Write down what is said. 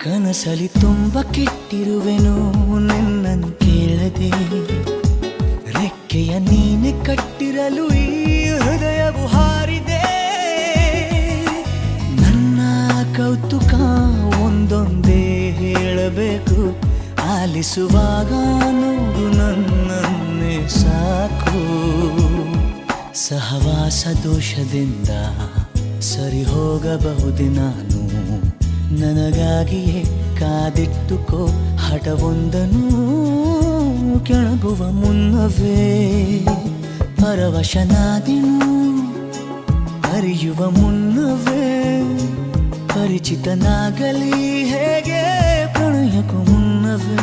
ಕನಸಲಿ ತುಂಬ ಕೆಟ್ಟಿರುವೆನು ನಿನ್ನನ್ನು ಕೇಳದೆ, ರೆಕ್ಕೆಯ ನೀನೆ ಕಟ್ಟಿರಲು ಈ ಹೃದಯವು ಹಾರಿದೆ. ನನ್ನ ಕೌತುಕ ಒಂದೊಂದೇ ಹೇಳಬೇಕು, ಆಲಿಸುವಾಗ ನೋಡು ನನ್ನನ್ನೇ ಸಾಕು. ಸಹವಾಸ ದೋಷದಿಂದ ಸರಿ ಹೋಗಬಹುದೇ ನಾನು, ನನಗಾಗಿಯೇ ಕಾದಿಟ್ಟುಕೋ ಹಠವೊಂದನು. ಕೆಳಗುವ ಮುನ್ನವೇ ಪರವಶನಾದೆನು, ಅರಿಯುವ ಮುನ್ನವೇ ಪರಿಚಿತನಾಗಲಿ ಹೇಗೆ ಪ್ರಣಯಕ್ಕೂ ಮುನ್ನವೇ.